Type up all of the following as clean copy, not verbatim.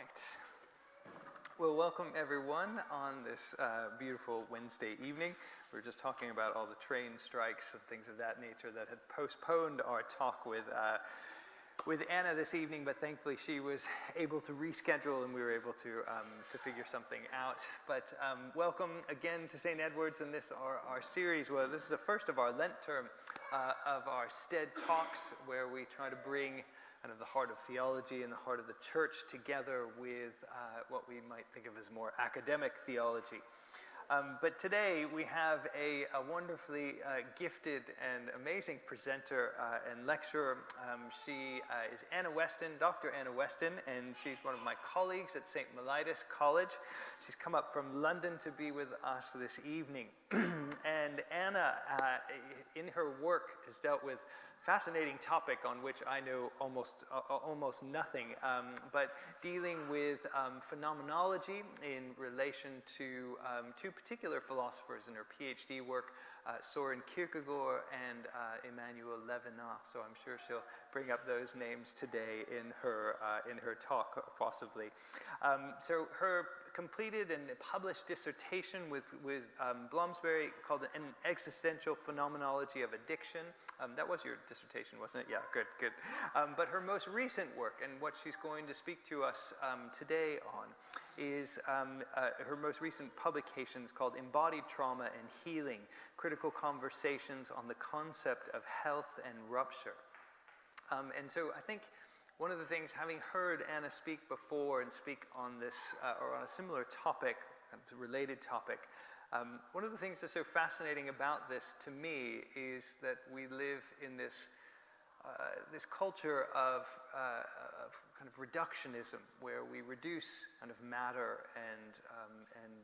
right. Well, welcome everyone on this beautiful Wednesday evening. We were just talking about all the train strikes and things of that nature that had postponed our talk with Anna this evening, but thankfully she was able to reschedule and we were able to figure something out. But welcome again to St. Edward's and this our series. Well, this is the first of our Lent term of our Stead Talks, where we try to bring kind of the heart of theology and the heart of the church together with what we might think of as more academic theology. But today we have a wonderfully gifted and amazing presenter and lecturer. She is Anna Westin, Dr. Anna Westin, and she's one of my colleagues at St. Mellitus College. She's come up from London to be with us this evening. And Anna, in her work, has dealt with fascinating topic on which I know almost nothing, but dealing with phenomenology in relation to two particular philosophers in her PhD work, Søren Kierkegaard and Emmanuel Levinas. So I'm sure she'll bring up those names today in her talk, possibly. So her completed and published dissertation with Bloomsbury called An Existential Phenomenology of Addiction. That was your dissertation, wasn't it? Yeah, good. But her most recent work, and what she's going to speak to us today on, is her most recent publications called Embodied Trauma and Healing, Critical Conversations on the Concept of Health and Rupture. And so I think one of the things, having heard Anna speak before and speak on this, or on a similar topic, a related topic, one of the things that's so fascinating about this to me is that we live in this culture of kind of reductionism, where we reduce kind of matter and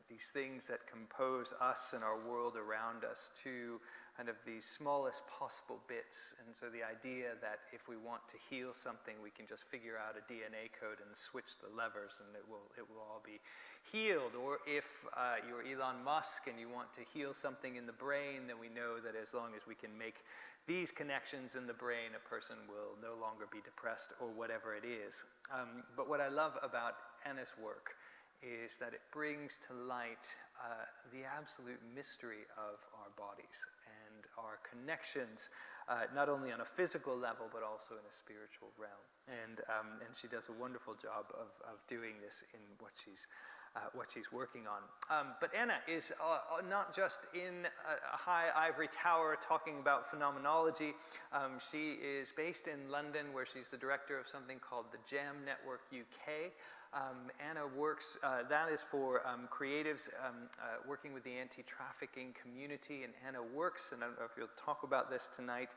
these things that compose us and our world around us to kind of the smallest possible bits. And so the idea that if we want to heal something, we can just figure out a DNA code and switch the levers and it will all be healed. Or if you're Elon Musk and you want to heal something in the brain, then we know that as long as we can make these connections in the brain, a person will no longer be depressed or whatever it is. But what I love about Anna's work is that it brings to light the absolute mystery of our bodies and our connections, not only on a physical level, but also in a spiritual realm. And she does a wonderful job of doing this in what she's working on. But Anna is not just in a high ivory tower talking about phenomenology. She is based in London, where she's the director of something called the Jam Network UK. Anna works, that is for creatives working with the anti-trafficking community, and Anna works, and I don't know if you'll talk about this tonight,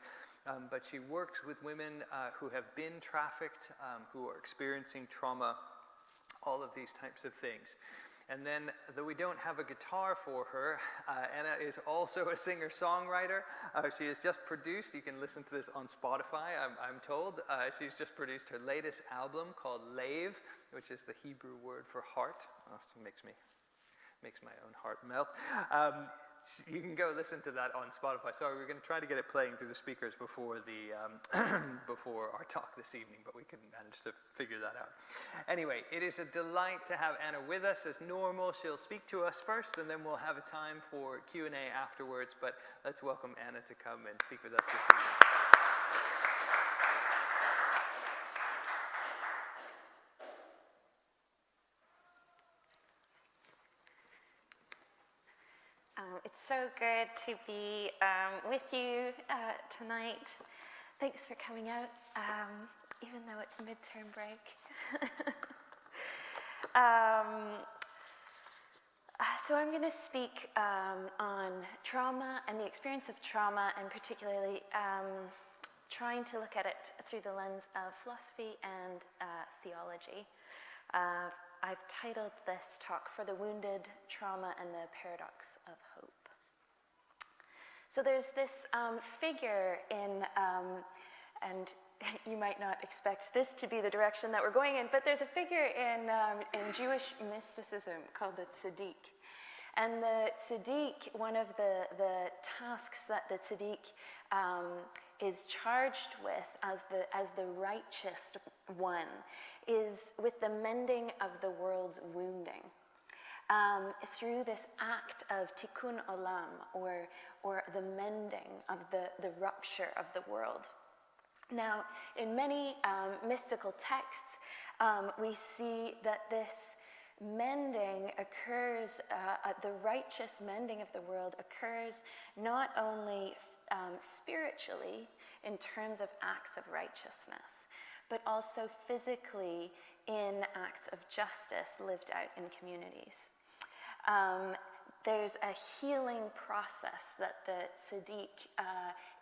but she works with women who have been trafficked, who are experiencing trauma, all of these types of things. And then, though we don't have a guitar for her, Anna is also a singer-songwriter. She has just produced, you can listen to this on Spotify, I'm told. She's just produced her latest album called Lave, which is the Hebrew word for heart. Oh, so makes my own heart melt. You can go listen to that on Spotify. Sorry, we're going to try to get it playing through the speakers before before our talk this evening, but we couldn't manage to figure that out. Anyway, it is a delight to have Anna with us. As normal, she'll speak to us first, and then we'll have a time for Q&A afterwards. But let's welcome Anna to come and speak with us this evening. It's so good to be with you tonight. Thanks for coming out, even though it's midterm break. So I'm going to speak on trauma and the experience of trauma, and particularly trying to look at it through the lens of philosophy and theology. I've titled this talk "For the Wounded, Trauma and the Paradox of Hope." So there's this figure in, and you might not expect this to be the direction that we're going in, but there's a figure in Jewish mysticism called the tzaddik. And the tzaddik, one of the tasks that the tzaddik is charged with as the righteous one is with the mending of the world's wounding. Through this act of tikkun olam, or the mending of the rupture of the world. Now, in many mystical texts, we see that this mending occurs, the righteous mending of the world occurs not only spiritually in terms of acts of righteousness, but also physically in acts of justice lived out in communities. There's a healing process that the tzaddik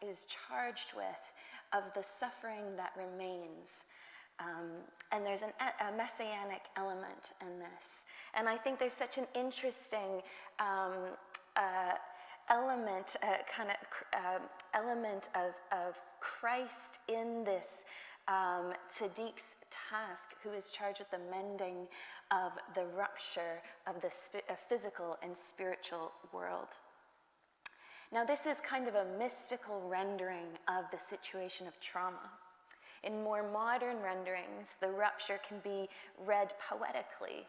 is charged with of the suffering that remains. And there's a messianic element in this. And I think there's such an interesting element, element of Christ in this tzaddik's task, who is charged with the mending of the rupture of the physical and spiritual world. Now, this is kind of a mystical rendering of the situation of trauma. In more modern renderings, the rupture can be read poetically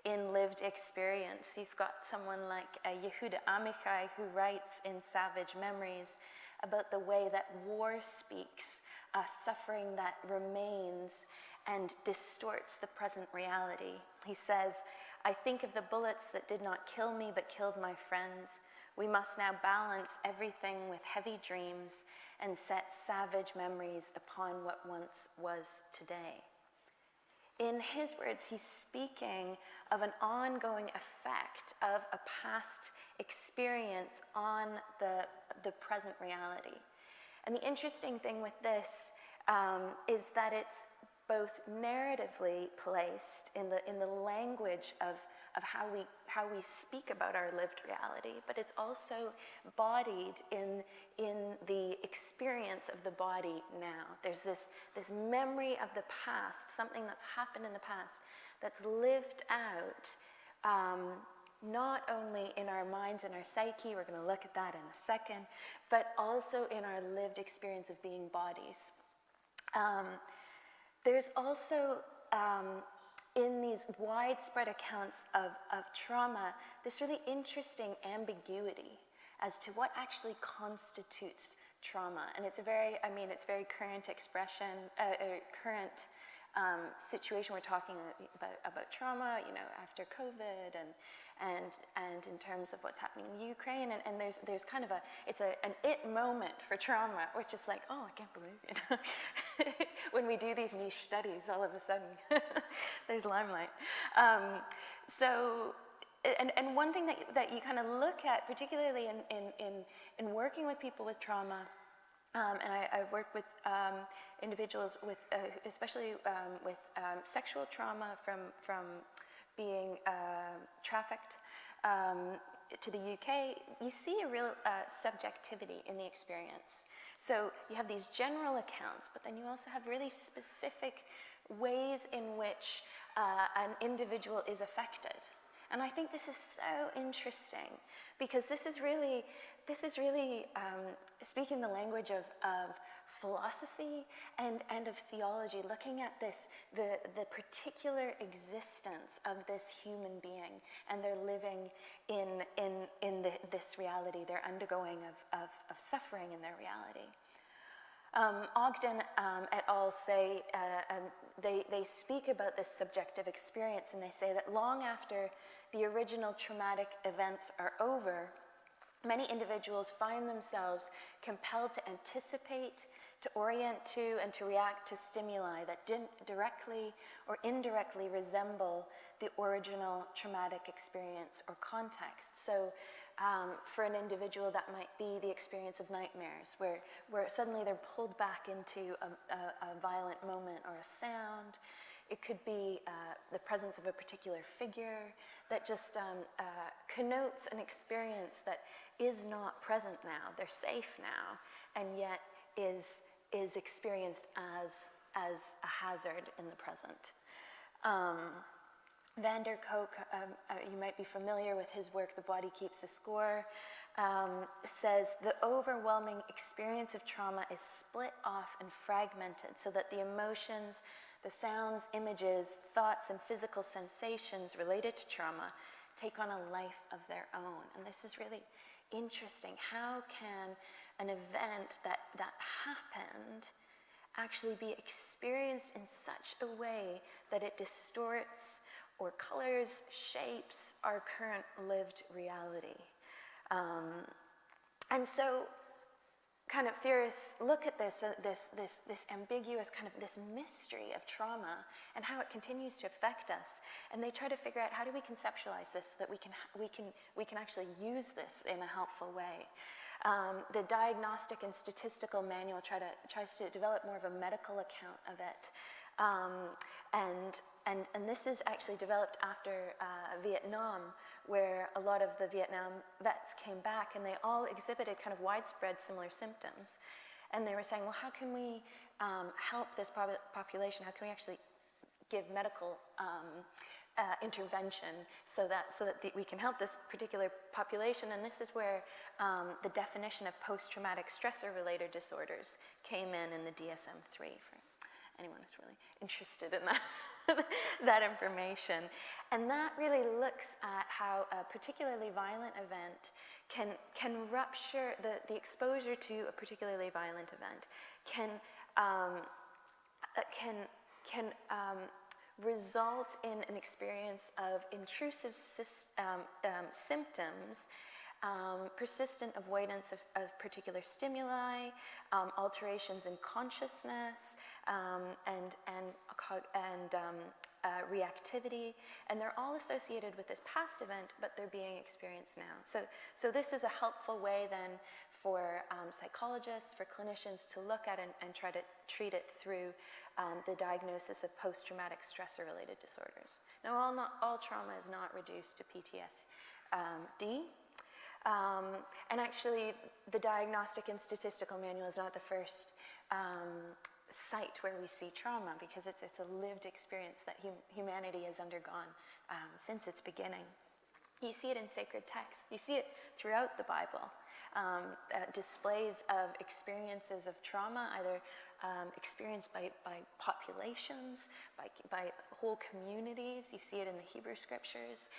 in lived experience. You've got someone like Yehuda Amichai, who writes in Savage Memories about the way that war speaks, suffering that remains and distorts the present reality. He says, "I think of the bullets that did not kill me but killed my friends. We must now balance everything with heavy dreams and set savage memories upon what once was today." In his words, he's speaking of an ongoing effect of a past experience on the present reality. And the interesting thing with this is that it's both narratively placed in the language of how we speak about our lived reality, but it's also bodied in the experience of the body now. There's this memory of the past, something that's happened in the past, that's lived out, not only in our minds and our psyche, we're going to look at that in a second, but also in our lived experience of being bodies. There's also, in these widespread accounts of trauma, this really interesting ambiguity as to what actually constitutes trauma. And it's a very current expression, current situation. We're talking about trauma, after COVID and in terms of what's happening in Ukraine. And there's kind of an it moment for trauma, which is like, oh, I can't believe it. When we do these niche studies, all of a sudden, there's limelight. And one thing that you kind of look at, particularly in working with people with trauma, and I've worked with individuals with, especially with sexual trauma from being trafficked to the UK, you see a real subjectivity in the experience. So you have these general accounts, but then you also have really specific ways in which an individual is affected. And I think this is so interesting because this is really speaking the language of philosophy and of theology, looking at the particular existence of this human being, and they're living in this reality. They're undergoing of suffering in their reality. Ogden et al. Say, they speak about this subjective experience, and they say that long after the original traumatic events are over, many individuals find themselves compelled to anticipate, to orient to, and to react to stimuli that didn't directly or indirectly resemble the original traumatic experience or context. So for an individual, that might be the experience of nightmares, where suddenly they're pulled back into a violent moment or a sound. It could be the presence of a particular figure that just connotes an experience that is not present now. They're safe now, and yet is experienced as a hazard in the present. Van der Kolk, you might be familiar with his work, The Body Keeps a Score, says the overwhelming experience of trauma is split off and fragmented so that the emotions, the sounds, images, thoughts, and physical sensations related to trauma take on a life of their own. And this is really interesting. How can an event that happened actually be experienced in such a way that it distorts or colors, shapes our current lived reality? And so kind of theorists look at this ambiguous kind of this mystery of trauma and how it continues to affect us, and they try to figure out how do we conceptualize this so that we can actually use this in a helpful way. The Diagnostic and Statistical Manual tries to develop more of a medical account of it. And this is actually developed after Vietnam, where a lot of the Vietnam vets came back and they all exhibited kind of widespread similar symptoms. And they were saying, well, how can we help this population? How can we actually give medical intervention so that we can help this particular population? And this is where the definition of post-traumatic stressor-related disorders came in the DSM-3 for anyone who's really interested in that information. And that really looks at how a particularly violent event can rupture the exposure to a particularly violent event can result in an experience of intrusive symptoms, persistent avoidance of particular stimuli, alterations in consciousness, and reactivity, and they're all associated with this past event, but they're being experienced now. So this is a helpful way then for psychologists, for clinicians to look at and try to treat it through the diagnosis of post-traumatic stressor-related disorders. Now, all trauma is not reduced to PTSD. And actually, the Diagnostic and Statistical Manual is not the first site where we see trauma, because it's a lived experience that humanity has undergone since its beginning. You see it in sacred texts. You see it throughout the Bible. Displays of experiences of trauma, either experienced by populations, by whole communities. You see it in the Hebrew Scriptures.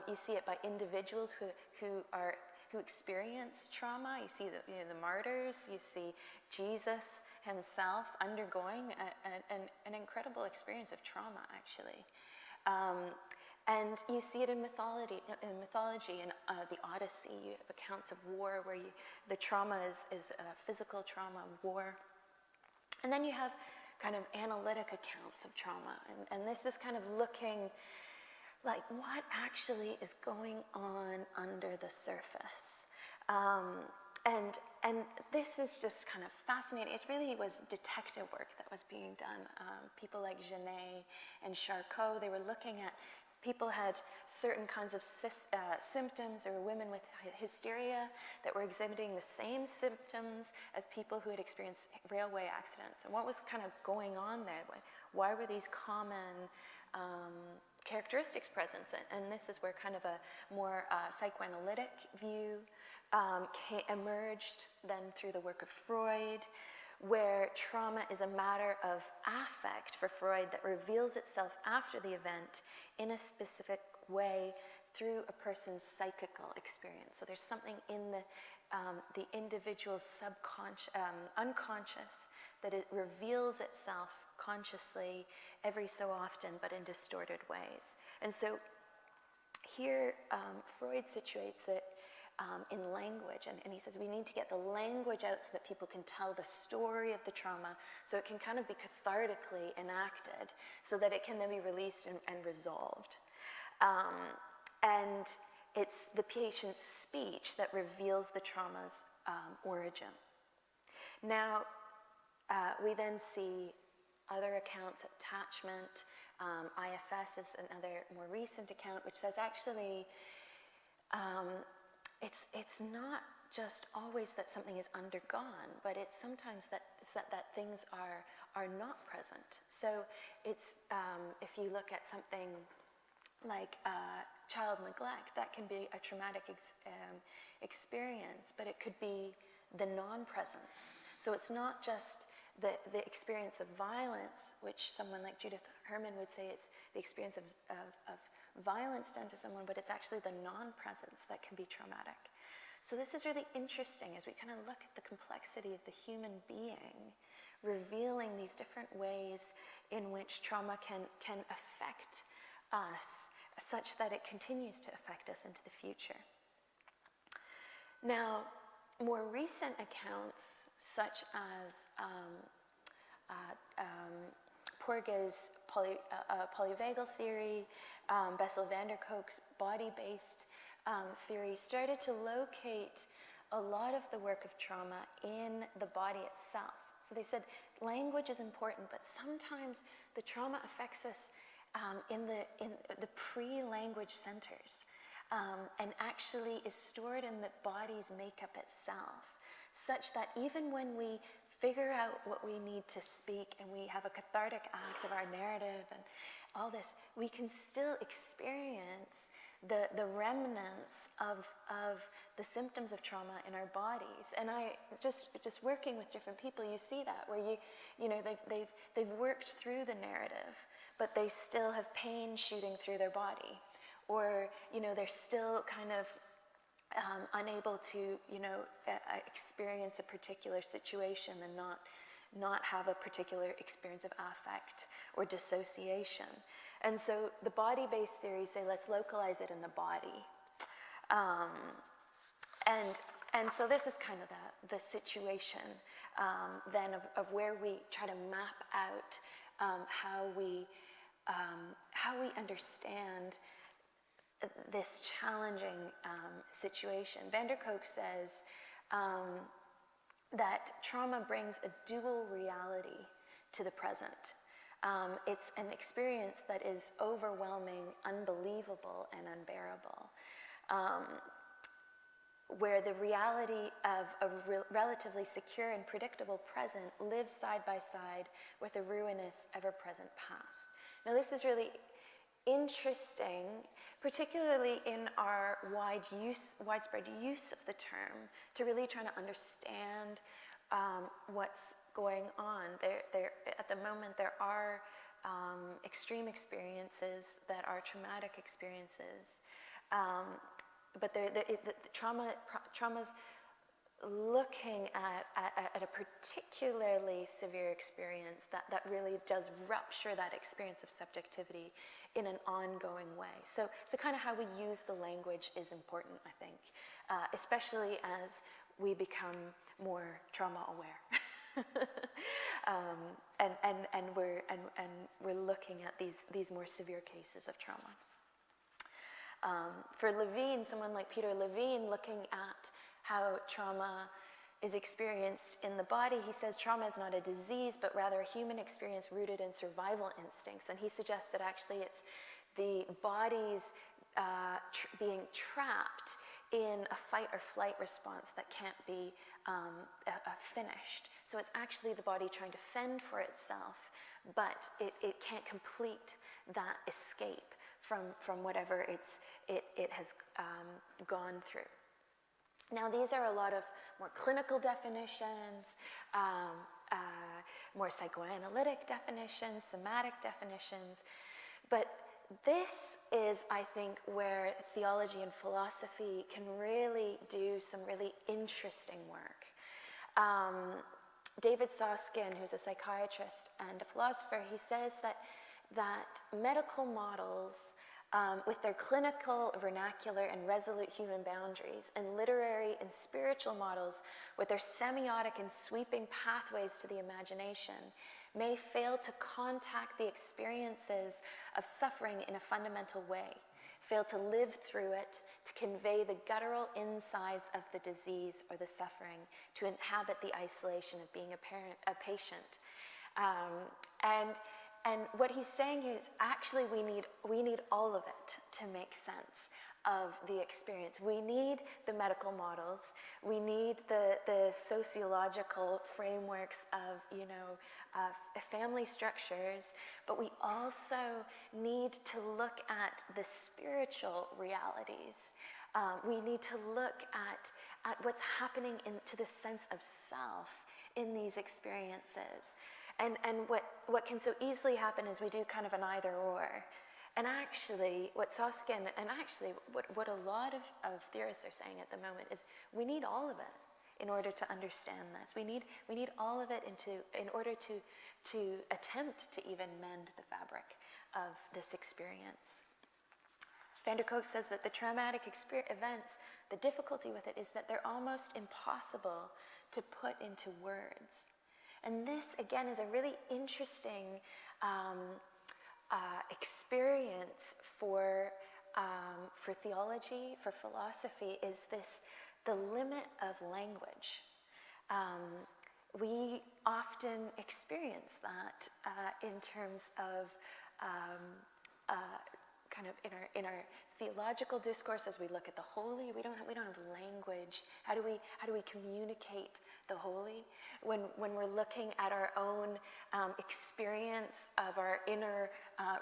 You see it by individuals who experience trauma. You see the martyrs. You see Jesus himself undergoing an incredible experience of trauma, actually. And you see it in mythology. In the Odyssey, you have accounts of war where the trauma is physical trauma, war. And then you have kind of analytic accounts of trauma. And this is kind of looking like what actually is going on under the surface. And this is just kind of fascinating. It really was detective work that was being done. People like Genet and Charcot, they were looking at people had certain kinds of symptoms, or women with hysteria that were exhibiting the same symptoms as people who had experienced railway accidents. And what was kind of going on there? Why were these common characteristics present? And this is where kind of a more psychoanalytic view emerged then through the work of Freud, where trauma is a matter of affect for Freud that reveals itself after the event in a specific way through a person's psychical experience. So there's something in the individual's unconscious that it reveals itself consciously every so often, but in distorted ways. And so here Freud situates it in language, and he says we need to get the language out so that people can tell the story of the trauma, so it can kind of be cathartically enacted, so that it can then be released and resolved. And it's the patient's speech that reveals the trauma's origin. Now, we then see other accounts, attachment. IFS is another more recent account, which says actually it's not just always that something is undergone, but it's sometimes that things are not present. So it's if you look at something like child neglect, that can be a traumatic experience, but it could be the non-presence. So it's not just the experience of violence, which someone like Judith Herman would say it's the experience of violence done to someone, but it's actually the non-presence that can be traumatic. So this is really interesting as we kind of look at the complexity of the human being, revealing these different ways in which trauma can affect us such that it continues to affect us into the future. Now, more recent accounts, such as Porges' polyvagal theory, Bessel van der Kolk's body-based theory, started to locate a lot of the work of trauma in the body itself. So they said language is important, but sometimes the trauma affects us in the pre-language centers, and actually is stored in the body's makeup itself, such that even when we figure out what we need to speak and we have a cathartic act of our narrative and all this, we can still experience the remnants of the symptoms of trauma in our bodies. And I just working with different people, you see that where you know they've worked through the narrative, but they still have pain shooting through their body, or you know they're still kind of unable to experience a particular situation and not have a particular experience of affect or dissociation. And so the body-based theories say, let's localize it in the body. And so this is kind of the situation then of where we try to map out how we understand this challenging situation. Van der Kolk says that trauma brings a dual reality to the present. It's an experience that is overwhelming, unbelievable, and unbearable, where the reality of a relatively secure and predictable present lives side by side with a ruinous, ever-present past. Now this is interesting, particularly in our widespread use of the term, to really trying to understand what's going on. At the moment, there are extreme experiences that are traumatic experiences, but the trauma's looking at a particularly severe experience that really does rupture that experience of subjectivity in an ongoing way. So kind of how we use the language is important, I think, especially as we become more trauma aware. And we're looking at these more severe cases of trauma. For Levine, someone like Peter Levine, looking at how trauma is experienced in the body, he says trauma is not a disease, but rather a human experience rooted in survival instincts. And he suggests that actually it's the body's being trapped in a fight or flight response that can't be finished. So it's actually the body trying to fend for itself, but it can't complete that escape from whatever it has gone through. Now, these are a lot of more clinical definitions, more psychoanalytic definitions, somatic definitions, but this is, I think, where theology and philosophy can really do some really interesting work. David Soskin, who's a psychiatrist and a philosopher, he says that medical models, with their clinical, vernacular, and resolute human boundaries, and literary and spiritual models with their semiotic and sweeping pathways to the imagination, may fail to contact the experiences of suffering in a fundamental way, fail to live through it, to convey the guttural insides of the disease or the suffering, to inhabit the isolation of being a patient. And And what he's saying here is actually we need all of it to make sense of the experience. We need the medical models. We need the sociological frameworks of, family structures, but we also need to look at the spiritual realities. We need to look at what's happening to the sense of self in these experiences. And what can so easily happen is we do kind of an either or. And actually, what Soskin, and actually what a lot of theorists are saying at the moment is we need all of it in order to understand this. We need all of it in order to attempt to even mend the fabric of this experience. Van der Kolk says that the traumatic events, the difficulty with it is that they're almost impossible to put into words. And this, again, is a really interesting experience for theology, for philosophy, is the limit of language. We often experience that in terms of kind of in our theological discourse as we look at the holy. We don't have language. How do we communicate the holy when we're looking at our own experience of our inner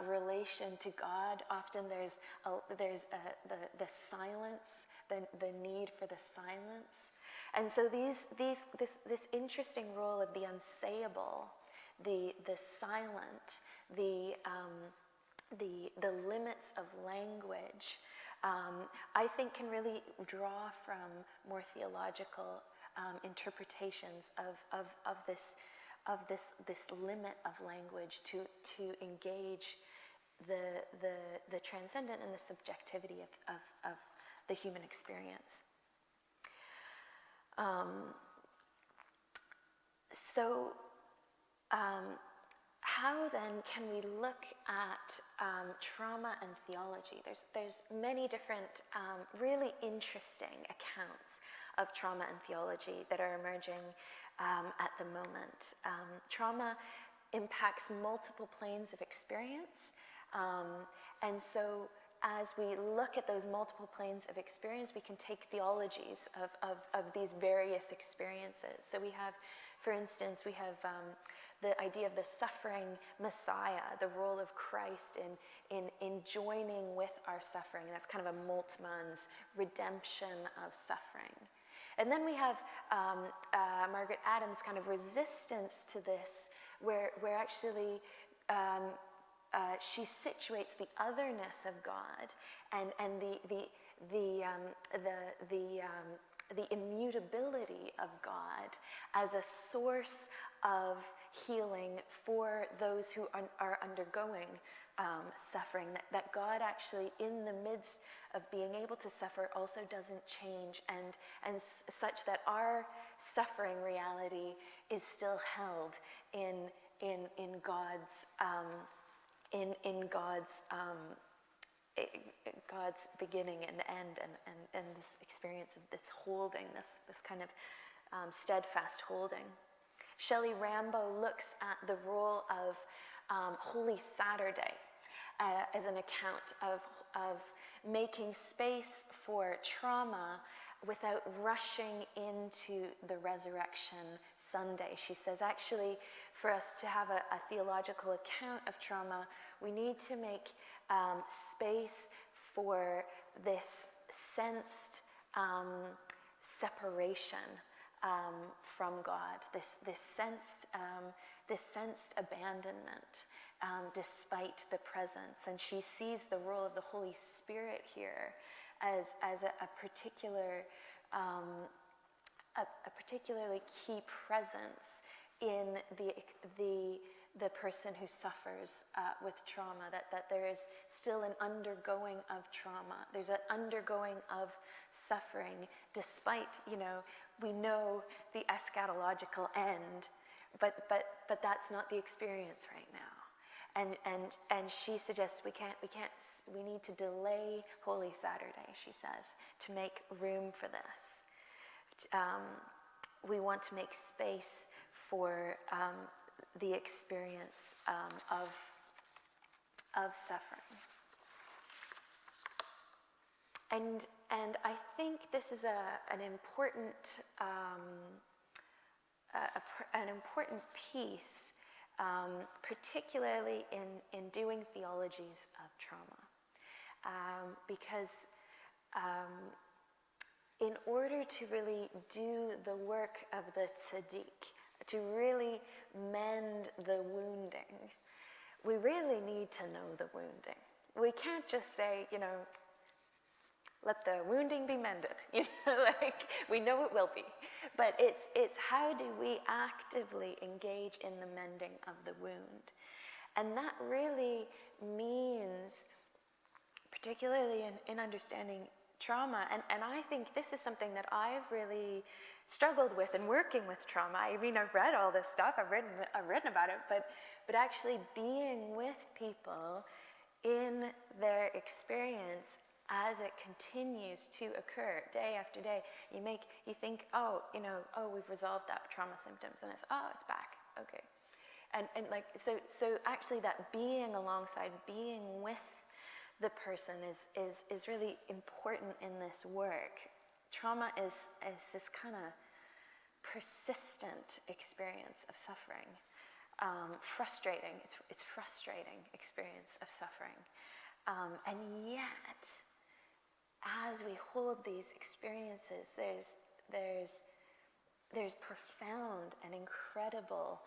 relation to God? Often there's the silence, the need for the silence, and so this interesting role of the unsayable, the silent, the limits of language, I think can really draw from more theological interpretations of this limit of language to engage the transcendent and the subjectivity of the human experience. How then can we look at trauma and theology? There's many different really interesting accounts of trauma and theology that are emerging at the moment. Trauma impacts multiple planes of experience, and so as we look at those multiple planes of experience, we can take theologies of these various experiences. So we have, for instance, the idea of the suffering Messiah, the role of Christ in joining with our suffering. That's kind of a Moltmann's redemption of suffering. And then we have Margaret Adams' kind of resistance to this, where actually she situates the otherness of God and the immutability of God as a source of healing for those who are undergoing suffering, that God actually in the midst of being able to suffer also doesn't change, and such that our suffering reality is still held in God's God's beginning and end, and this experience of this holding, this kind of steadfast holding. Shelley Rambo looks at the role of Holy Saturday as an account of making space for trauma without rushing into the Resurrection Sunday. She says, actually, for us to have a theological account of trauma, we need to make space for this sensed separation from God, this sensed abandonment despite the presence. And she sees the role of the Holy Spirit here as a particularly key presence in the person who suffers with trauma, that there is still an undergoing of trauma. There's an undergoing of suffering, despite, we know the eschatological end, but that's not the experience right now. And she suggests we need to delay Holy Saturday, she says, to make room for this. We want to make space for the experience of suffering. And I think this is an important piece, particularly in doing theologies of trauma, because in order to really do the work of the tzaddik, to really mend the wounding, we really need to know the wounding. We can't just say, let the wounding be mended. Like we know it will be. But it's how do we actively engage in the mending of the wound? And that really means, particularly in understanding trauma, and I think this is something that I've really struggled with in working with trauma. I mean, I've read all this stuff, I've written about it, but actually being with people in their experience as it continues to occur day after day, you think, we've resolved that trauma symptoms, and it's back, okay. And like, so actually that being alongside, being with the person is really important in this work. Trauma is this kind of persistent experience of suffering. Frustrating, it's frustrating experience of suffering. And yet, as we hold these experiences, there's profound and incredible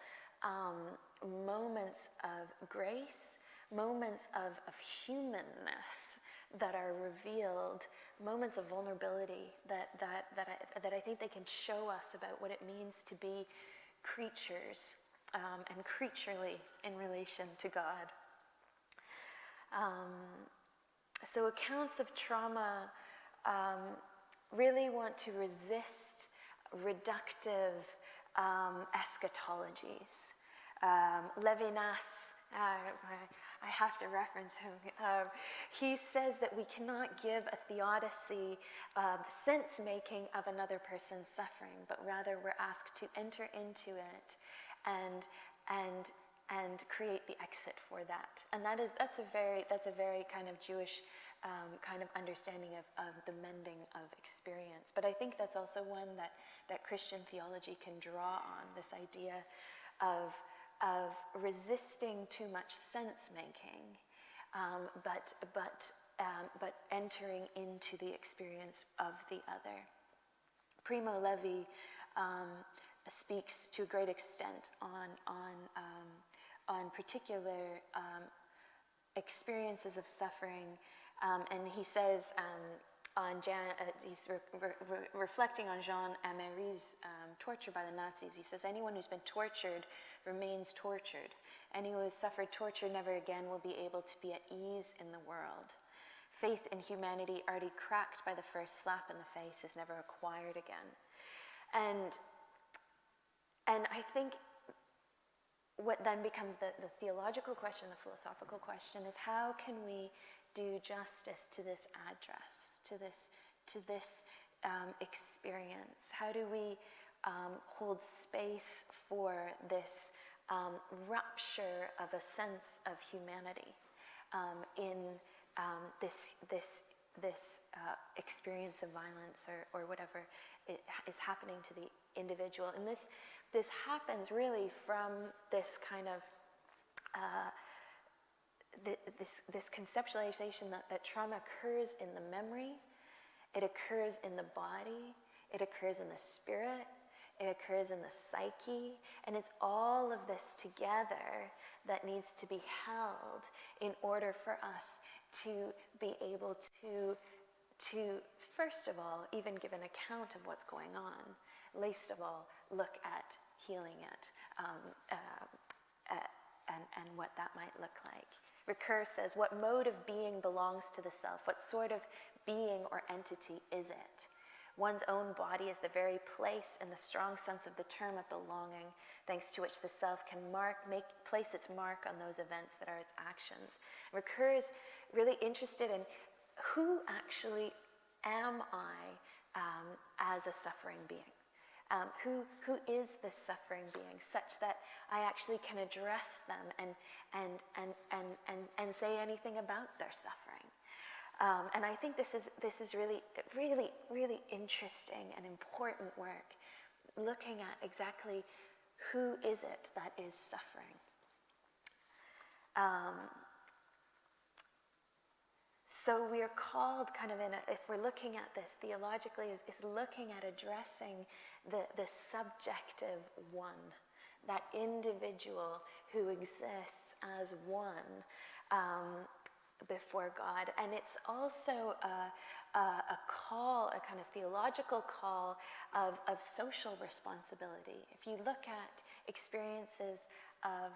moments of grace, moments of humanness that are revealed, moments of vulnerability that I think they can show us about what it means to be creatures and creaturely in relation to God. So accounts of trauma really want to resist reductive eschatologies. Levinas, I have to reference him. He says that we cannot give a theodicy of sense-making of another person's suffering, but rather we're asked to enter into it and create the exit for that. And that's a very kind of Jewish kind of understanding of the mending of experience. But I think that's also one that Christian theology can draw on, this idea of resisting too much sense-making, but entering into the experience of the other. Primo Levi speaks to a great extent on particular experiences of suffering, and he says he's reflecting on Jean Améry's torture by the Nazis. He says, anyone who's been tortured remains tortured. Anyone who's suffered torture never again will be able to be at ease in the world. Faith in humanity already cracked by the first slap in the face is never acquired again. And I think what then becomes the theological question, the philosophical question, is how can we do justice to this address, to this experience? How do we hold space for this rupture of a sense of humanity in this experience of violence or whatever is happening to the individual? And this happens really from this kind of this conceptualization that trauma occurs in the memory, it occurs in the body, it occurs in the spirit, it occurs in the psyche, and it's all of this together that needs to be held in order for us to be able to first of all, even give an account of what's going on, least of all, look at healing it, and what that might look like. Ricoeur says, what mode of being belongs to the self? What sort of being or entity is it? One's own body is the very place in the strong sense of the term of belonging, thanks to which the self can place its mark on those events that are its actions. Ricoeur is really interested in who actually am I as a suffering being? who is this suffering being, such that I actually can address them and say anything about their suffering. And I think this is really, really, really interesting and important work, looking at exactly who is it that is suffering. So we are called kind of if we're looking at this theologically, is looking at addressing the subjective one, that individual who exists as one before God. And it's also a call, a kind of theological call of social responsibility. If you look at experiences of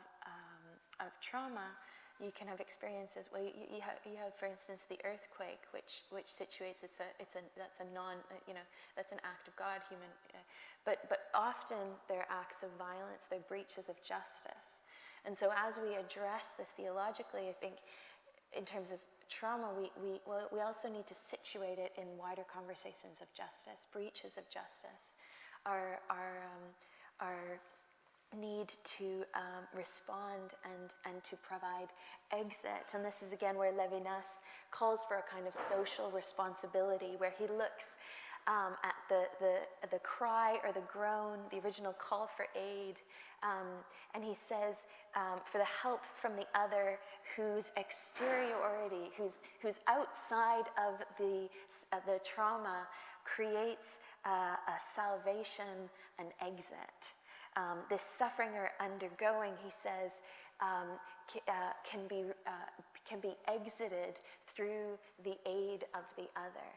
trauma, you can have experiences. Well, you have, for instance, the earthquake, which situates. That's a non, that's an act of God, human. But often they're acts of violence. They're breaches of justice. And so as we address this theologically, I think, in terms of trauma, we also need to situate it in wider conversations of justice, breaches of justice, our need to respond and to provide exit. And this is again where Levinas calls for a kind of social responsibility, where he looks at the cry or the groan, the original call for aid, and he says, for the help from the other whose exteriority, who's outside of the trauma, creates a salvation, an exit. This suffering or undergoing, he says, can be exited through the aid of the other.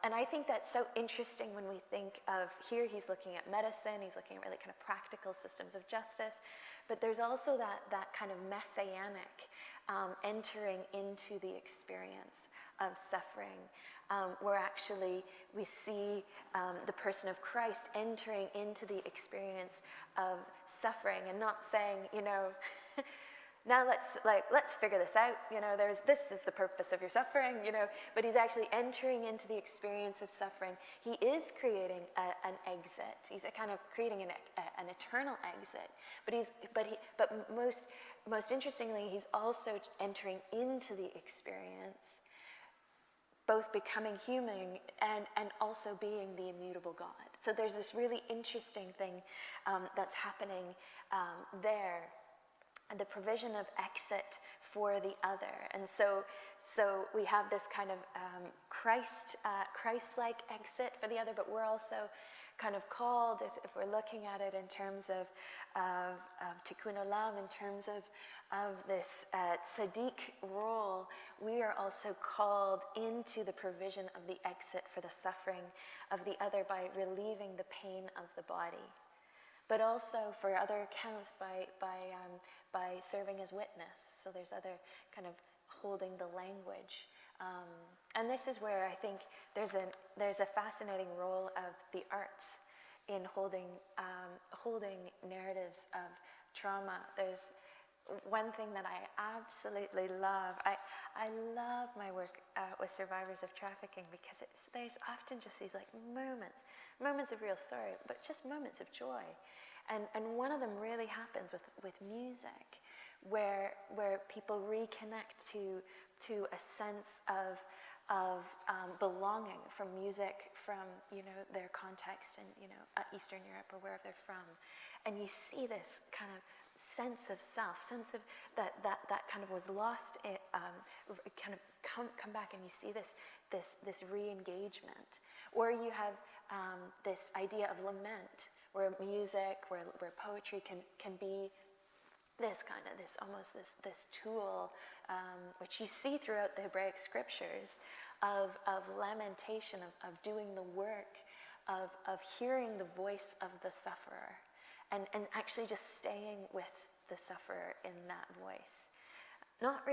And I think that's so interesting when we think of, here he's looking at medicine, he's looking at really kind of practical systems of justice, but there's also that kind of messianic entering into the experience of suffering, where actually we see the person of Christ entering into the experience of suffering and not saying, now let's figure this out, this is the purpose of your suffering, but he's actually entering into the experience of suffering. He is creating an exit. He's kind of creating an eternal exit, but most interestingly, he's also entering into the experience, both becoming human and also being the immutable God. So there's this really interesting thing that's happening there. The provision of exit for the other. And so we have this kind of Christ-like exit for the other, but we're also kind of called, if we're looking at it in terms of tikkun olam, in terms of this tzaddik role, we are also called into the provision of the exit for the suffering of the other by relieving the pain of the body, but also for other accounts by serving as witness. So there's other kind of holding the language. And this is where I think there's a fascinating role of the arts in holding narratives of trauma. There's one thing that I absolutely love. I love my work with survivors of trafficking, because there's often just these like moments of real sorrow, but just moments of joy. And one of them really happens with music, where people reconnect to a sense of belonging from music, from their context and Eastern Europe or wherever they're from, and you see this kind of sense of self, sense of that kind of was lost, kind of come back, and you see this re-engagement, or you have this idea of lament, where music, where poetry can be this tool, which you see throughout the Hebraic scriptures, of lamentation, of doing the work, of hearing the voice of the sufferer, and actually just staying with the sufferer in that voice. Not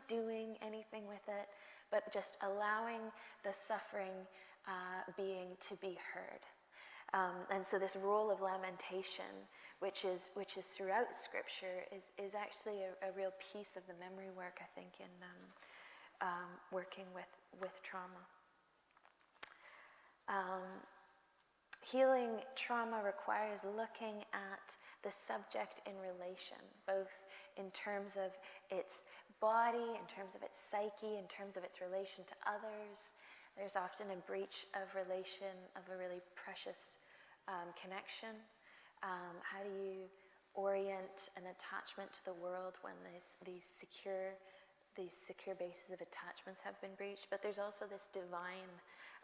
doing anything with it, but just allowing the suffering being to be heard. And so this role of lamentation, which is throughout Scripture, is actually a real piece of the memory work, I think, in working with trauma. Healing trauma requires looking at the subject in relation, both in terms of its body, in terms of its psyche, in terms of its relation to others. There's often a breach of relation, of a really precious connection. How do you orient an attachment to the world when these secure bases of attachments have been breached? But there's also this divine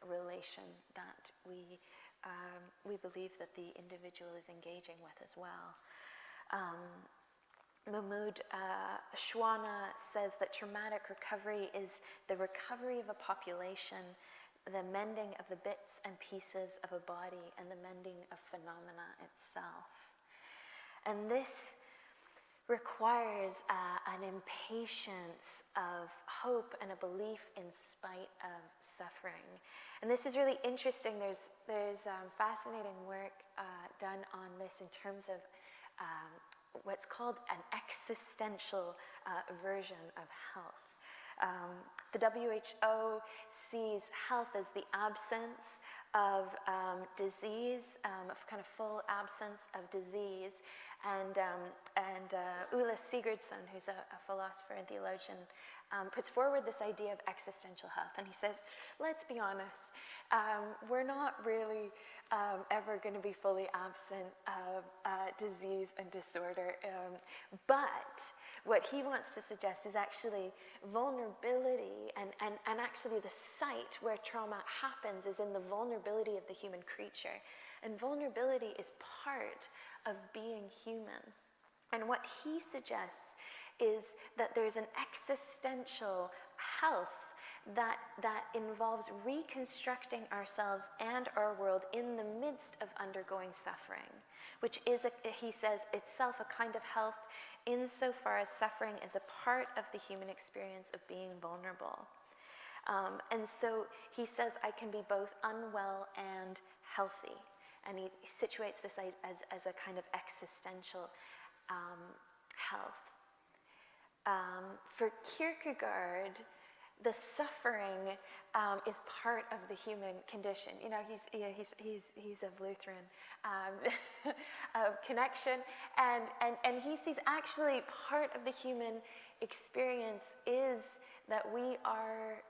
relation that we believe that the individual is engaging with as well. Mahmoud Shwana says that traumatic recovery is the recovery of a population, the mending of the bits and pieces of a body, and the mending of phenomena itself. And this requires an impatience of hope and a belief in spite of suffering. And this is really interesting. There's fascinating work done on this in terms of what's called an existential version of health. The WHO sees health as the absence of disease, of kind of full absence of disease. And Ulla Sigurdsson, who's a philosopher and theologian, puts forward this idea of existential health. And he says, let's be honest, we're not really ever going to be fully absent of disease and disorder. But what he wants to suggest is actually vulnerability, and actually the site where trauma happens is in the vulnerability of the human creature. And vulnerability is part of being human. And what he suggests is that there's an existential health that involves reconstructing ourselves and our world in the midst of undergoing suffering, which is, he says, itself a kind of health insofar as suffering is a part of the human experience of being vulnerable. And so he says, I can be both unwell and healthy. And he situates this as a kind of existential health. For Kierkegaard, the suffering is part of the human condition. You know, he's of Lutheran of connection, and he sees actually part of the human experience is that we are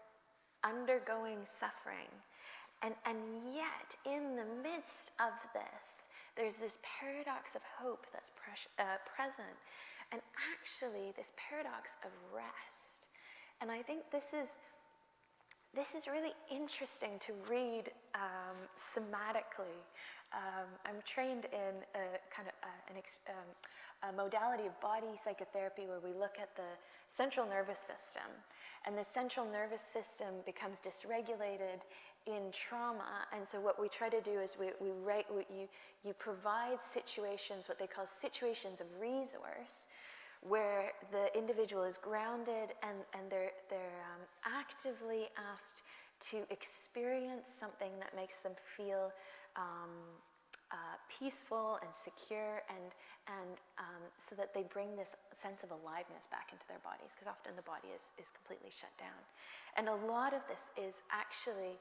undergoing suffering. And yet, in the midst of this, there's this paradox of hope that's present, and actually this paradox of rest. And I think this is really interesting to read somatically. I'm trained in a modality of body psychotherapy where we look at the central nervous system, and the central nervous system becomes dysregulated in trauma. And so what we try to do is you provide situations, what they call situations of resource, where the individual is grounded and they're actively asked to experience something that makes them feel peaceful and secure, and so that they bring this sense of aliveness back into their bodies, because often the body is completely shut down. And a lot of this is actually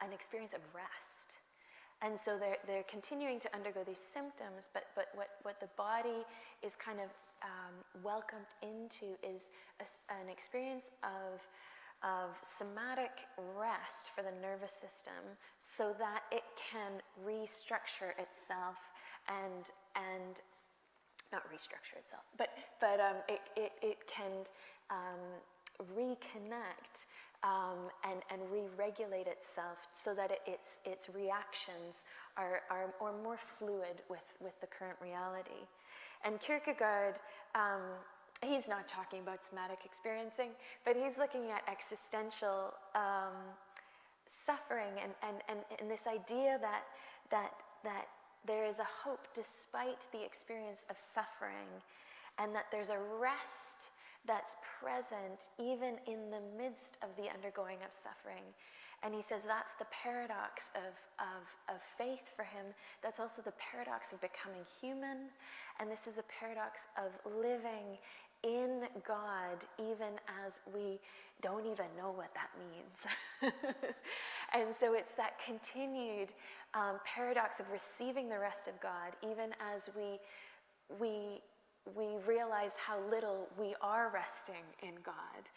an experience of rest. And so they're continuing to undergo these symptoms, but what the body is kind of welcomed into is an experience of somatic rest for the nervous system, so that it can restructure itself and not restructure itself, but it can reconnect and re-regulate itself, so that its reactions are more fluid with the current reality. And Kierkegaard, he's not talking about somatic experiencing, but he's looking at existential suffering and this idea that there is a hope despite the experience of suffering, and that there's a rest that's present even in the midst of the undergoing of suffering. And he says that's the paradox of faith for him. That's also the paradox of becoming human. And this is a paradox of living in God even as we don't even know what that means. And so it's that continued paradox of receiving the rest of God, even as we realize how little we are resting in God.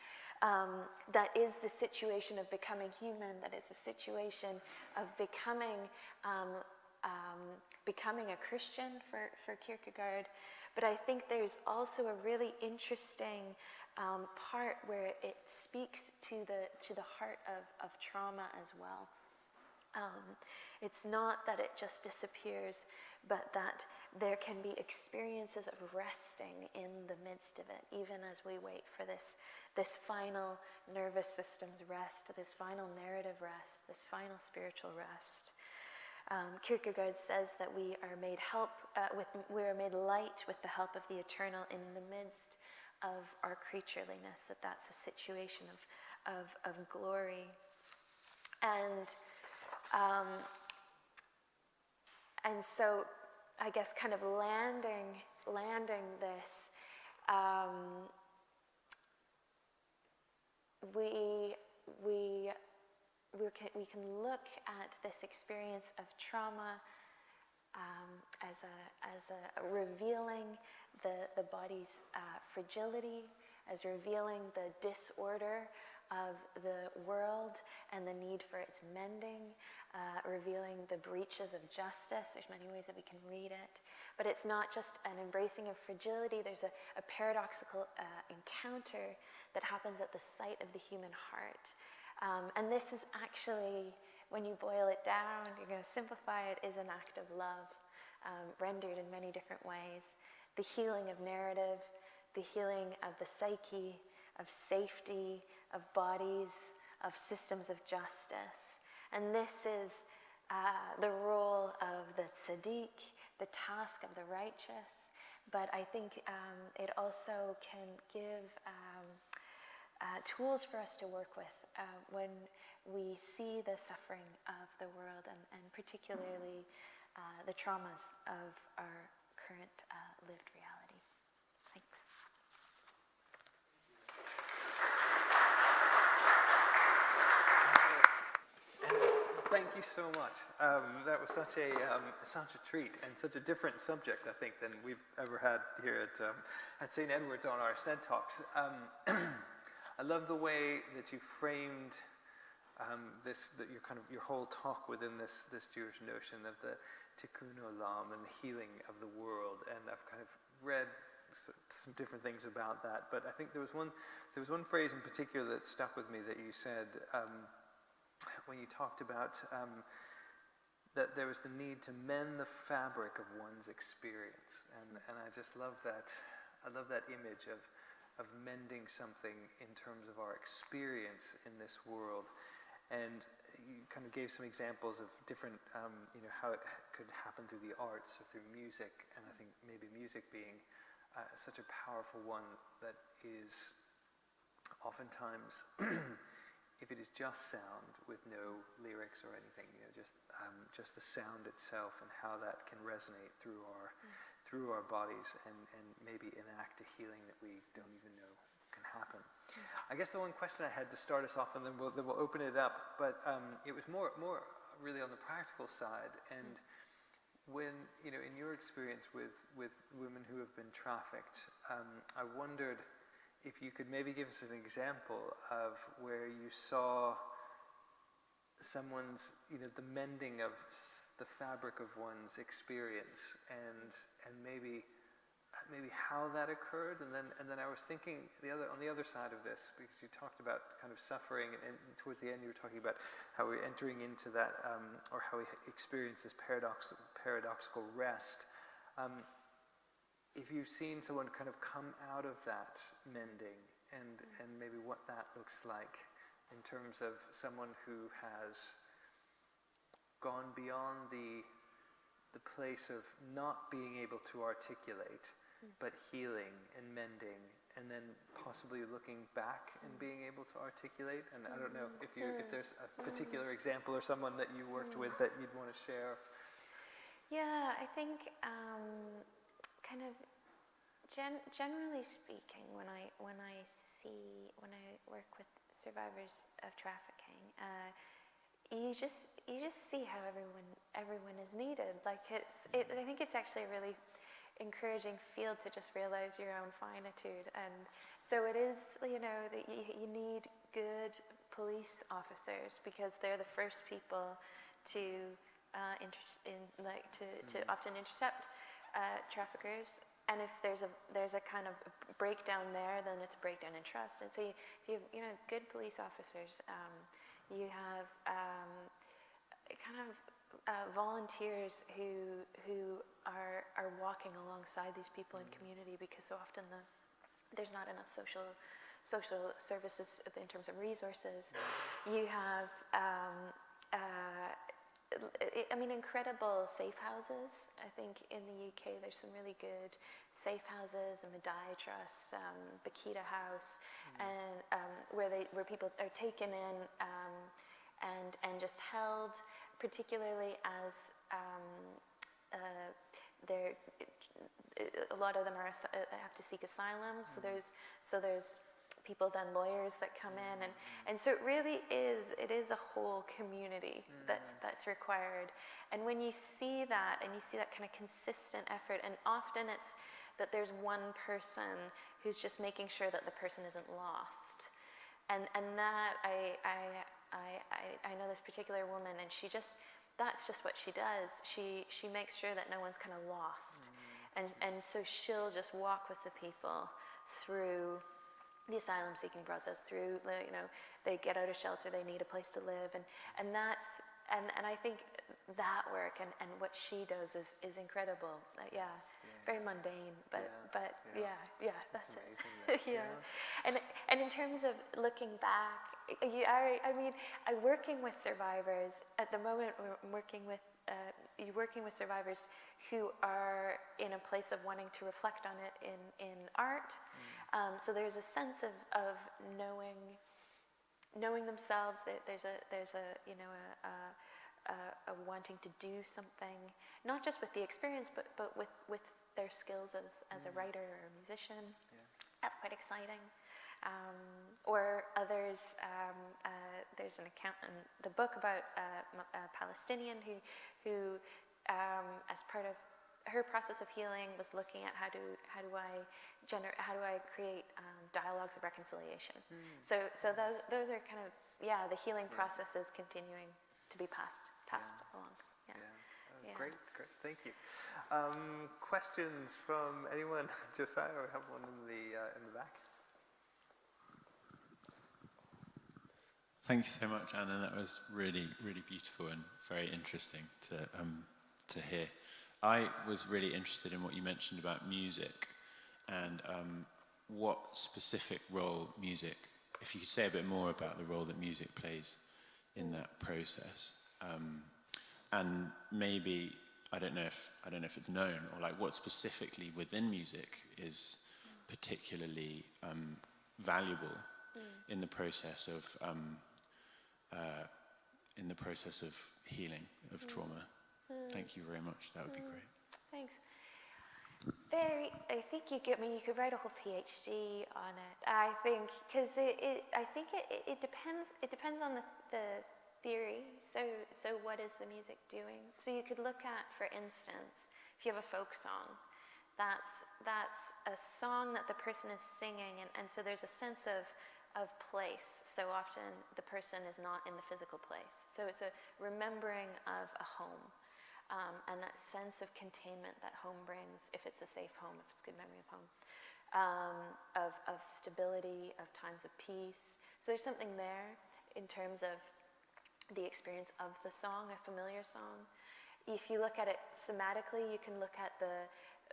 That is the situation of becoming human. That is the situation of becoming a Christian for Kierkegaard. But I think there's also a really interesting part where it speaks to the heart of trauma as well. It's not that it just disappears, but that there can be experiences of resting in the midst of it, even as we wait for this final nervous system's rest, this final narrative rest, this final spiritual rest. Kierkegaard says that we are made light with the help of the eternal in the midst of our creatureliness. That's a situation of glory, and so I guess kind of landing this, we can look at this experience of trauma as a revealing the body's fragility, as revealing the disorder of the world and the need for its mending, revealing the breaches of justice. There's many ways that we can read it. But it's not just an embracing of fragility. There's a paradoxical encounter that happens at the site of the human heart. And this is actually, when you boil it down, you're going to simplify it, is an act of love, rendered in many different ways. The healing of narrative, the healing of the psyche, of safety, of bodies, of systems of justice. And this is the role of the tzaddik, the task of the righteous. But I think it also can give tools for us to work with when we see the suffering of the world, and particularly the traumas of our current lived reality. Thanks. Thank you so much. That was such a treat and such a different subject, I think, than we've ever had here at St. Edward's on our STED Talks. I love the way that you framed your whole talk within this Jewish notion of the tikkun olam and the healing of the world. And I've kind of read some different things about that, but I think there was one phrase in particular that stuck with me that you said. When you talked about that there was the need to mend the fabric of one's experience, and I just love that. I love that image of mending something in terms of our experience in this world. And you kind of gave some examples of different, how it could happen through the arts or through music, and I think maybe music being such a powerful one that is oftentimes. If it is just sound with no lyrics or anything, just the sound itself and how that can resonate through our bodies and maybe enact a healing that we don't even know can happen. I guess the one question I had to start us off, and then we'll open it up, but it was more really on the practical side. And when in your experience with women who have been trafficked, I wondered if you could maybe give us an example of where you saw someone's, the mending of the fabric of one's experience, and maybe how that occurred, and then I was thinking on the other side of this, because you talked about kind of suffering, and towards the end you were talking about how we're entering into that, or how we experience this paradoxical rest. If you've seen someone kind of come out of that mending, and maybe what that looks like in terms of someone who has gone beyond the place of not being able to articulate, but healing and mending, and then possibly looking back and being able to articulate. And I don't know if there's a particular example or someone that you worked with that you'd want to share. Yeah, I think kind of generally speaking, when I work with survivors of trafficking, you just see how everyone is needed. Like I think it's actually a really encouraging field to just realize your own finitude. And so it is, that you need good police officers, because they're the first people to often intercept traffickers. And if there's a kind of breakdown there, then it's a breakdown in trust. And so if you have good police officers, you have volunteers who are walking alongside these people in community, because so often there's not enough social services in terms of resources. You have incredible safe houses. I think in the UK there's some really good safe houses, and Medai Trust, Bakita House, and where people are taken in and just held, particularly as a lot of them have to seek asylum. So there's people, then lawyers that come in, and so it really is a whole community that's required. And when you see that, and you see that kind of consistent effort, and often it's that there's one person who's just making sure that the person isn't lost, and that I know this particular woman, and that's just what she does. She makes sure that no one's kind of lost, and so she'll just walk with the people through the asylum seeking process, through, they get out of shelter, they need a place to live, and I think that work and what she does is incredible. Very mundane, but that's amazing, it. And in terms of looking back, working with survivors at the moment, we're working with survivors who are in a place of wanting to reflect on it in art. So there's a sense of knowing themselves. That there's a wanting to do something, not just with the experience, but with their skills as a writer or a musician. That's quite exciting. Or others, there's an account in the book about a Palestinian who as part of her process of healing was looking at how do I create dialogues of reconciliation. So those are kind of the healing process is continuing to be passed along. Great, thank you. Questions from anyone? Josiah, we have one in the back. Thank you so much, Anna. That was really, really beautiful and very interesting to hear. I was really interested in what you mentioned about music and what specific role music, if you could say a bit more about the role that music plays in that process. And maybe, I don't know if it's known, or like what specifically within music is particularly valuable in the process of healing of trauma. Thank you very much. That would be great. Thanks. I think you could write a whole PhD on it. I think because it depends on the theory. So what is the music doing? So you could look at, for instance, if you have a folk song, that's a song that the person is singing, and so there's a sense of place. So often the person is not in the physical place. So it's a remembering of a home. And that sense of containment that home brings, if it's a safe home, if it's a good memory of home, of stability, of times of peace. So there's something there in terms of the experience of the song, a familiar song. If you look at it somatically, you can look at the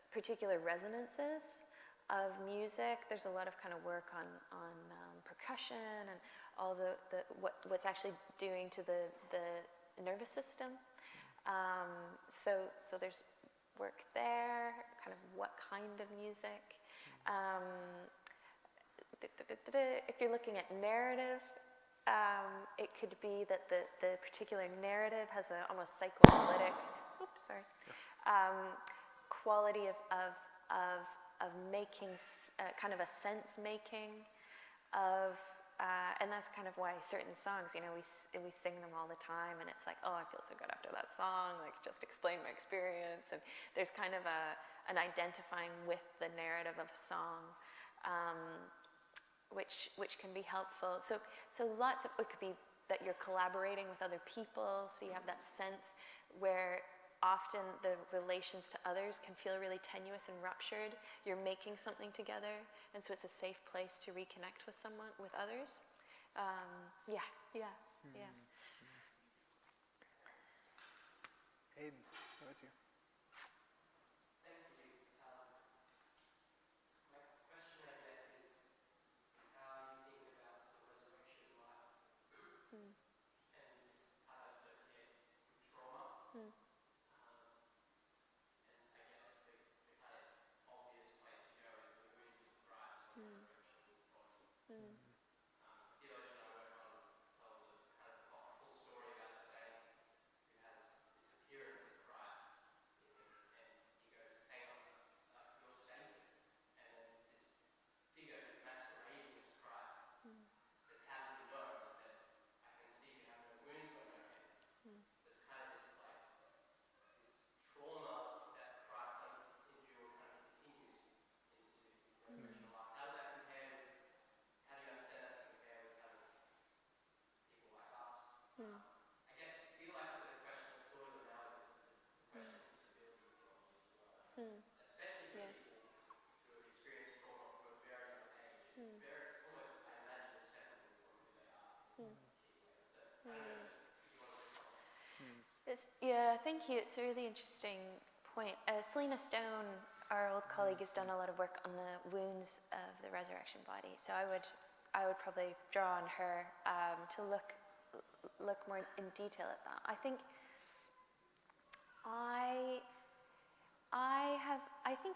particular resonances of music. There's a lot of kind of work on percussion and all what's actually doing to the nervous system. So there's work there, kind of what kind of music. If you're looking at narrative, it could be that the particular narrative has an almost psychoanalytic, quality of making kind of a sense making of and that's kind of why certain songs, we sing them all the time, and it's like, oh, I feel so good after that song, like just explain my experience, and there's kind of an identifying with the narrative of a song, which can be helpful. So lots of, it could be that you're collaborating with other people, so you have that sense where often the relations to others can feel really tenuous and ruptured. You're making something together, and so it's a safe place to reconnect with someone, with others. Yeah. Hayden, how about you? Thank you. My question, I guess, is how you think about the resurrection life and just how that associates with trauma. And I guess the kind of obvious place to go is the wounds of Christ or resurrection body. A theologian I work on tells a kind of apocryphal story about a saint who has this appearance of Christ to him, and he goes, hang on, you're sainted. And then this figure who's masquerading as Christ says, how did you know? And he said, I can see you have no wounds on your hands. So it's kind of this like this trauma that Christ endured kind of continues into resurrection life. How does that compare with, how do you understand that to compare with having people like us? I guess I feel like it's a question of sort of analogous to the question of disability theology as well. Especially for people who have experienced trauma from a very young age. It's almost, I imagine, inseparable from who they are in some key ways. So I don't know, just if you want to respond. Yeah, thank you. It's a really interesting point. Selena Stone, our old colleague, has done a lot of work on the wounds of the resurrection body. So I would probably draw on her to look more in detail at that. I think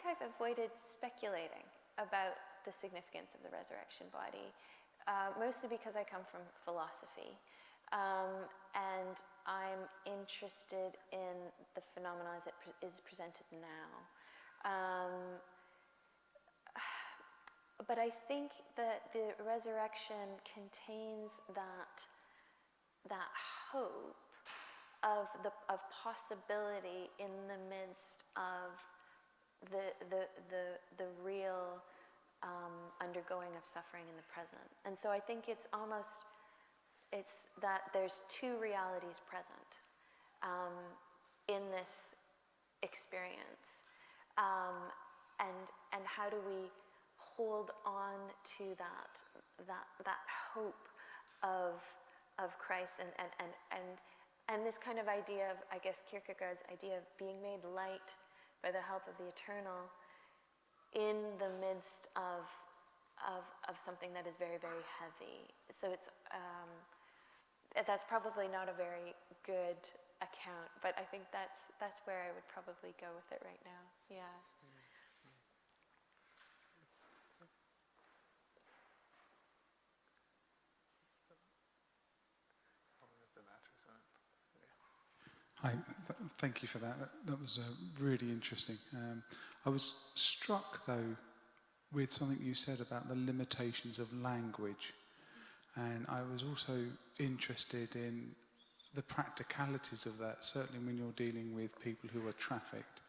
I've avoided speculating about the significance of the resurrection body, mostly because I come from philosophy, and I'm interested in the phenomena as it is presented now. But I think that the resurrection contains that hope of possibility in the midst of the real undergoing of suffering in the present. And so I think it's that there's two realities present in this experience, and how do we hold on to that hope of Christ and this kind of idea of, I guess, Kierkegaard's idea of being made light by the help of the eternal in the midst of something that is very, very heavy. So it's that's probably not a very good account, but I think that's where I would probably go with it right now. Yeah. Hi, thank you for that. That was really interesting. I was struck, though, with something you said about the limitations of language. And I was also interested in the practicalities of that, certainly when you're dealing with people who are trafficked,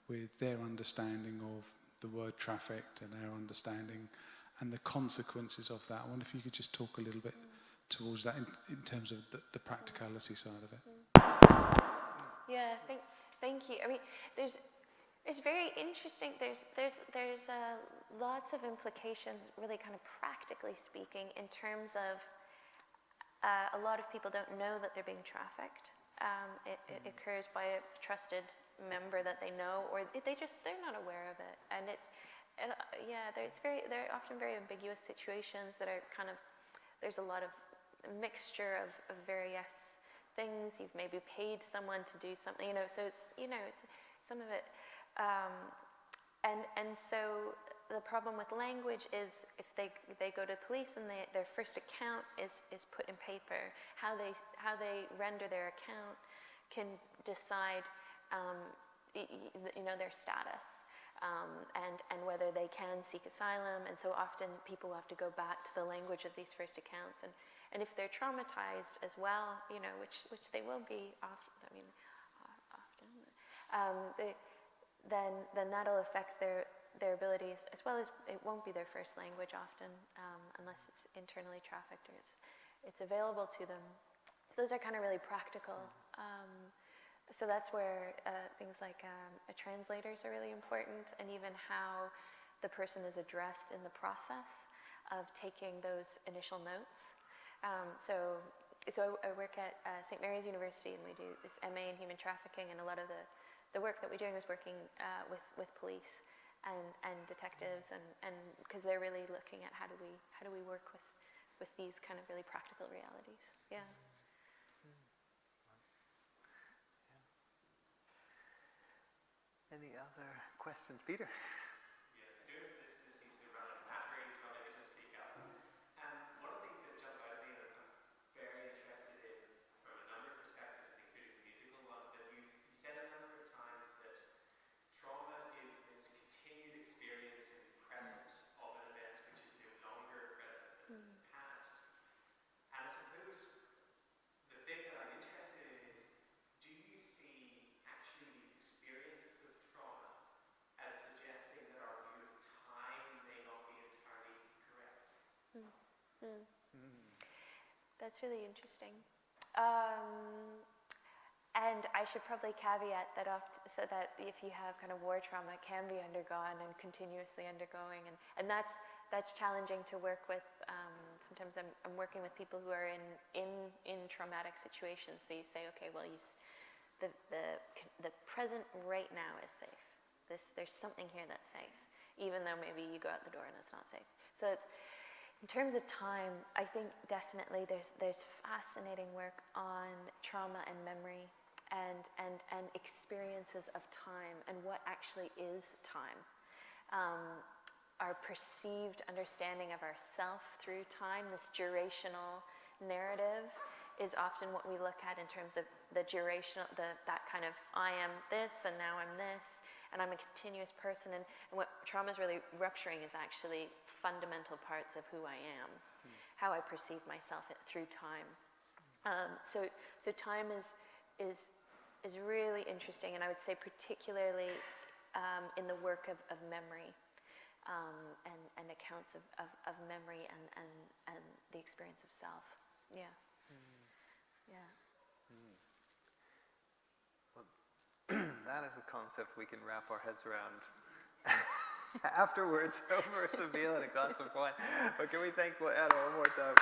with their understanding of the word trafficked and their understanding and the consequences of that. I wonder if you could just talk a little bit towards that in terms of the practicality side of it. Yeah, thank you. I mean, it's very interesting. There's lots of implications, really kind of practically speaking, in terms of a lot of people don't know that they're being trafficked. It occurs by a trusted member that they know, or they're not aware of it. And they're often very ambiguous situations that are kind of, there's a lot of mixture of various things. You've maybe paid someone to do something, so it's some of it, and so the problem with language is if they go to police and their first account is put in paper, how they render their account can decide their status. and whether they can seek asylum. And so often people have to go back to the language of these first accounts. And if they're traumatized as well, which they will be often, then that'll affect their abilities, as well as it won't be their first language often, unless it's internally trafficked or it's available to them. So those are kind of really practical. So that's where things like translators are really important, and even how the person is addressed in the process of taking those initial notes. So I work at St. Mary's University, and we do this MA in human trafficking, and a lot of the work that we're doing is working with police and detectives, and because they're really looking at how do we work with these kind of really practical realities. Yeah. Any other questions, Peter? Yes, I do. This seems to be running. Matt really started to speak up. One of the things that jumped out at me that I'm very interested in from a number of perspectives, including the musical one, that you said a number of times that trauma is this continued experience in the present of an event which is no longer present, that's past. And I suppose the thing that I'm interested in is, do you see actually these experiences of trauma as suggesting that our view of time may not be entirely correct? That's really interesting. And I should probably caveat that so that if you have kind of war trauma, it can be undergone and continuously undergoing, and that's challenging to work with. Sometimes I'm working with people who are in traumatic situations. So you say, okay, well, the present right now is safe. There's something here that's safe, even though maybe you go out the door and it's not safe. So it's, in terms of time, I think definitely there's fascinating work on trauma and memory and experiences of time and what actually is time. Our perceived understanding of ourself through time, this durational narrative, is often what we look at in terms of the durational, that kind of, I am this and now I'm this, and I'm a continuous person, and what trauma is really rupturing is actually fundamental parts of who I am, how I perceive myself through time. So time is really interesting, and I would say particularly in the work of memory, and accounts of memory and the experience of self. Yeah. Yeah. Well, that is a concept we can wrap our heads around afterwards over some meal and a glass of wine. But can we thank Anna one more time?